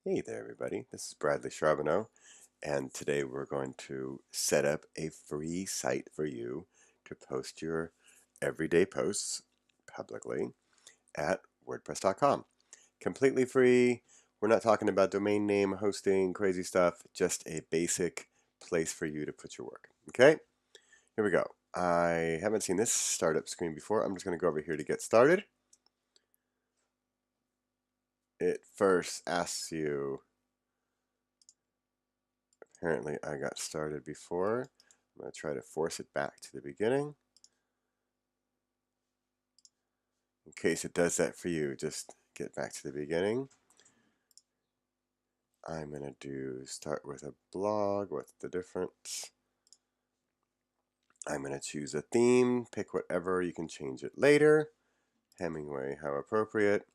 Hey there, everybody. This is Bradley Charbonneau, and today we're going to set up a free site for you to post your everyday posts publicly at WordPress.com. Completely free. We're not talking about domain name, hosting, crazy stuff, just a basic place for you to put your work. Okay, here we go. I haven't seen this startup screen before. I'm just going to go over here to get started. It first asks you. Apparently I got started before. I'm going to try to force it back to the beginning. In case it does that for you, just get back to the beginning. I'm going to start with a blog. What's the difference? I'm going to choose a theme, pick whatever, you can change it later. Hemingway, how appropriate.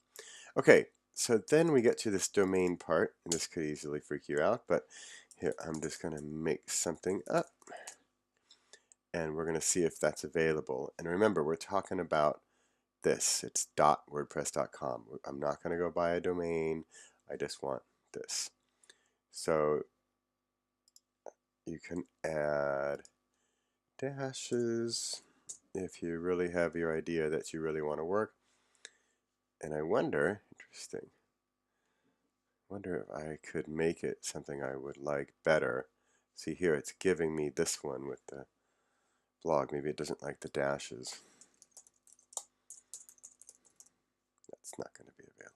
Okay, so then we get to this domain part, and this could easily freak you out, but here I'm just going to make something up, and we're going to see if that's available. And remember, we're talking about this. It's .wordpress.com. I'm not going to go buy a domain. I just want this. So you can add dashes if you really have your idea that you really want to work. And I wonder, interesting, wonder if I could make it something I would like better. See here, it's giving me this one with the blog. Maybe it doesn't like the dashes. That's not going to be available.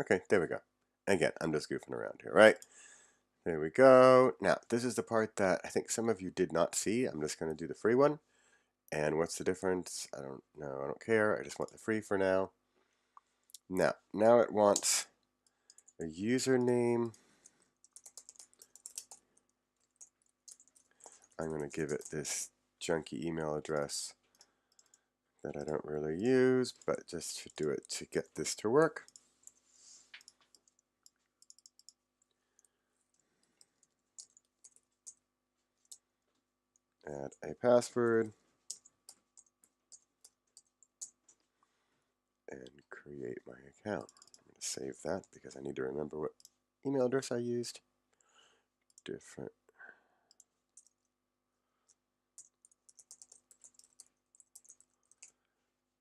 Okay, there we go. Again, I'm just goofing around here, right? There we go. Now, this is the part that I think some of you did not see. I'm just going to do the free one. And what's the difference? I don't know. I don't care. I just want the free for now. Now it wants a username. I'm going to give it this junky email address that I don't really use, but just to do it to get this to work. Add a password and create my account. I'm going to save that because I need to remember what email address I used. Different.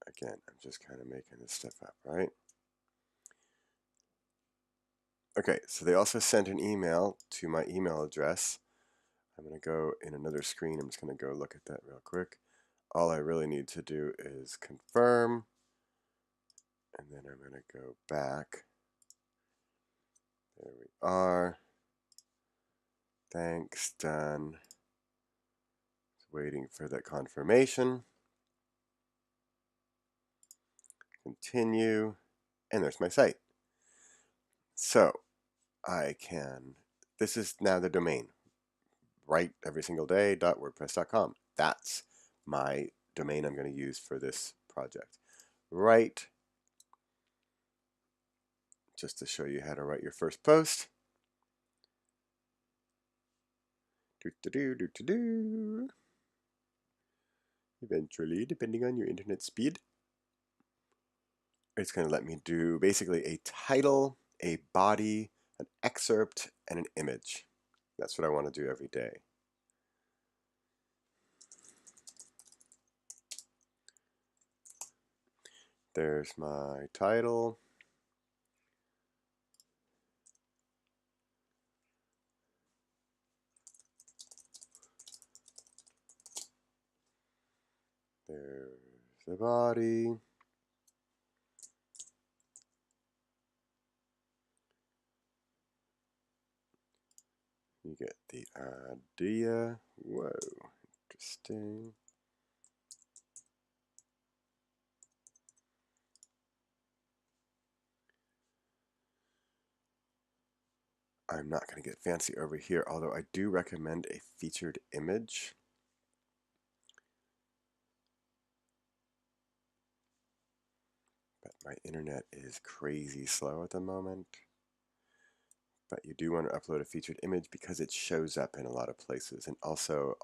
Again, I'm just kind of making this stuff up, right? Okay, so they also sent an email to my email address. I'm going to go in another screen. I'm just going to go look at that real quick. All I really need to do is confirm, and then I'm going to go back. There we are. Thanks, done. Waiting for that confirmation. Continue, and there's my site. So I can, this is now the domain, write every single day .wordpress.com. That's my domain I'm going to use for this project. Write, just to show you how to write your first post. Eventually, depending on your internet speed, it's going to let me do basically a title, a body, an excerpt, and an image. That's what I want to do every day. There's my title. There's the body. You get the idea. Whoa, interesting. I'm not going to get fancy over here, although I do recommend a featured image. But my internet is crazy slow at the moment. but you do want to upload a featured image because it shows up in a lot of places. And also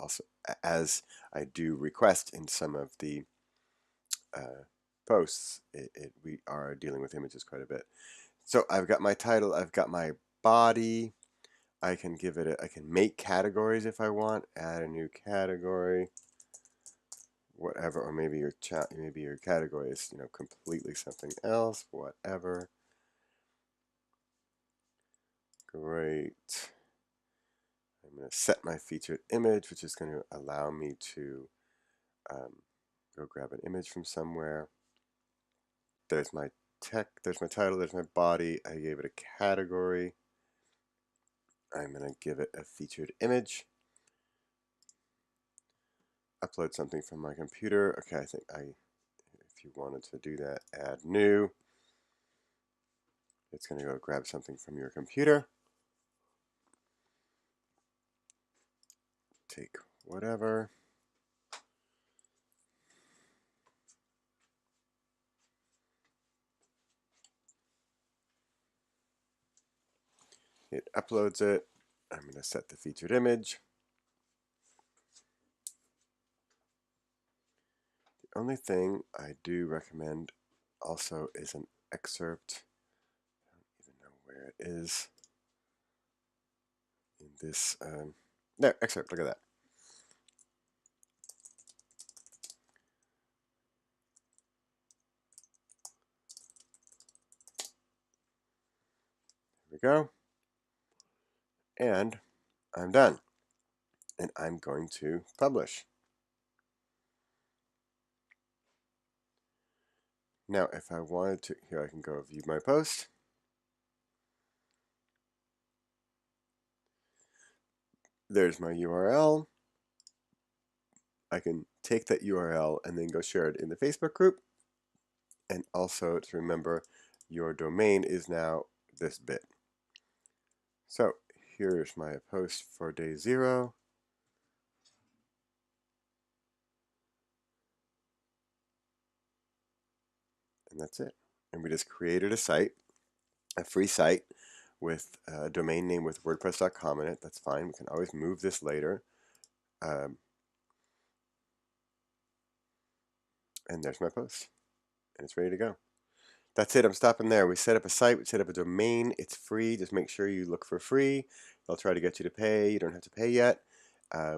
as I do request in some of the posts, we are dealing with images quite a bit. So I've got my title, I've got my body. I can give it I can make categories if I want, add a new category, whatever, or maybe your category is, completely something else, whatever. Great. I'm going to set my featured image, which is going to allow me to go grab an image from somewhere. There's my there's my title, there's my body. I gave it a category. I'm going to give it a featured image. Upload something from my computer. Okay, I think if you wanted to do that, add new. It's going to go grab something from your computer. Take whatever. It uploads it. I'm going to set the featured image. The only thing I do recommend also is an excerpt. I don't even know where it is in this. There, excerpt, look at that. There we go. And I'm done. And I'm going to publish. Now, if I wanted to, here I can go view my post. There's my URL. I can take that URL and then go share it in the Facebook group. And also to remember, your domain is now this bit. So here's my post for day 0. And that's it. And we just created a site, a free site with a domain name with WordPress.com in it. That's fine. We can always move this later. And there's my post. And it's ready to go. That's it. I'm stopping there. We set up a site. We set up a domain. It's free. Just make sure you look for free. They'll try to get you to pay. You don't have to pay yet.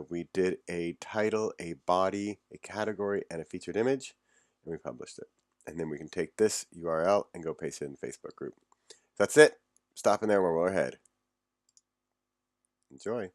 We did a title, a body, a category, and a featured image, and we published it. And then we can take this URL and go paste it in the Facebook group. That's it. Stopping there where we're ahead. Enjoy.